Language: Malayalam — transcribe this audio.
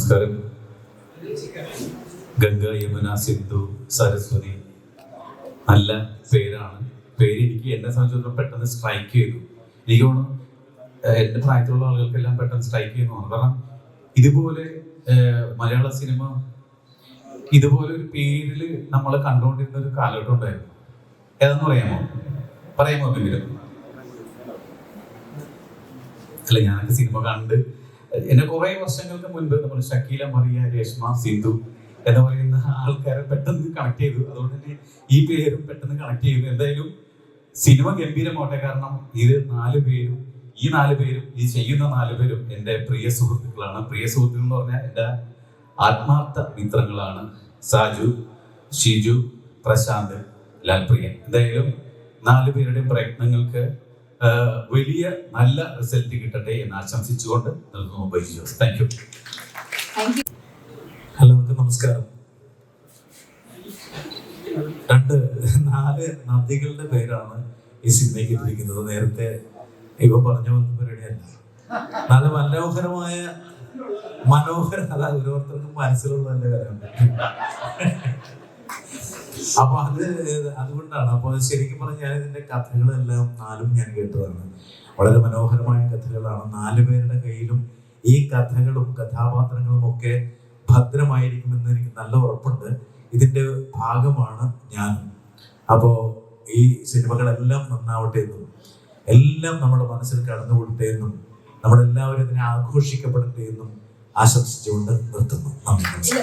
നമസ്കാരം. ഗംഗ, യമുന, സിന്ധു, സരസ്വതി നല്ല പേരാണ്. പേര് എന്നെ സംബന്ധിച്ചിടത്തോളം പെട്ടെന്ന് സ്ട്രൈക്ക് ചെയ്തു. എനിക്ക് തോന്നുന്നു എൻ്റെ പ്രായത്തിലുള്ള ആളുകൾക്കെല്ലാം പെട്ടെന്ന് സ്ട്രൈക്ക് ചെയ്യുന്നു. കാരണം ഇതുപോലെ മലയാള സിനിമ ഇതുപോലെ ഒരു പേരിൽ നമ്മൾ കണ്ടുകൊണ്ടിരുന്ന ഒരു കാലഘട്ടം ഉണ്ടായിരുന്നു. ഏതെന്ന് പറയാമോ എന്തെങ്കിലും? അല്ല, ഞാനൊക്കെ സിനിമ കണ്ട് എന്നെ കുറെ വർഷങ്ങൾക്ക് മുൻപ് നമ്മൾ ഷക്കീല, മറിയ, രേഷ്മ, സിന്ധു എന്ന് പറയുന്ന ആൾക്കാരെ പെട്ടെന്ന് കണക്ട് ചെയ്തു. അതുകൊണ്ട് തന്നെ ഈ പേരും പെട്ടെന്ന് കണക്ട് ചെയ്തു. എന്തായാലും സിനിമ ഗംഭീരമാവട്ടെ. കാരണം ഈ നാല് പേരും ഈ ചെയ്യുന്ന 4 പേരും എൻ്റെ പ്രിയ സുഹൃത്തുക്കളാണ്. പ്രിയ സുഹൃത്തുക്കൾ എന്ന് പറഞ്ഞാൽ എൻ്റെ ആത്മാർത്ഥ മിത്രങ്ങളാണ്. സാജു, ഷിജു, പ്രശാന്ത്, ലാൽപ്രിയ. എന്തായാലും 4 പേരുടെയും പ്രയത്നങ്ങൾക്ക് വലിയ നല്ല റിസൾട്ട് കിട്ടട്ടെ എന്ന് ആശംസിച്ചുകൊണ്ട് നിർത്തുന്നു. Thank you. എല്ലാവർക്കും നമസ്കാരം. 4 നദികളുടെ പേരാണ് ഈ സിനിമയ്ക്ക് ഇട്ടിരിക്കുന്നത്. നേരത്തെ ഇവ പറഞ്ഞ പോലെ പരിപാടിയല്ല. നല്ല മനോഹര ഓരോരുത്തർക്കും മനസ്സിലുള്ളതിന്റെ കാര്യമുണ്ട്. അപ്പൊ അതുകൊണ്ടാണ്. അപ്പൊ ശരിക്കും പറഞ്ഞാൽ ഇതിന്റെ കഥകളെല്ലാം 4 ഞാൻ കേട്ടതാണ്. വളരെ മനോഹരമായ കഥകളാണ്. 4 പേരുടെ കയ്യിലും ഈ കഥകളും കഥാപാത്രങ്ങളും ഒക്കെ ഭദ്രമായിരിക്കുമെന്ന് എനിക്ക് നല്ല ഉറപ്പുണ്ട്. ഇതിന്റെ ഭാഗമാണ് ഞാനും. അപ്പോ ഈ സിനിമകളെല്ലാം നന്നാവട്ടെ എന്നും എല്ലാം നമ്മുടെ മനസ്സിൽ കടന്നുകൊള്ളട്ടെ എന്നും നമ്മളെല്ലാവരും ഇതിനെ ആഘോഷിക്കപ്പെടട്ടെ എന്നും ആശംസിച്ചുകൊണ്ട് നിർത്തുന്നു. നന്ദി.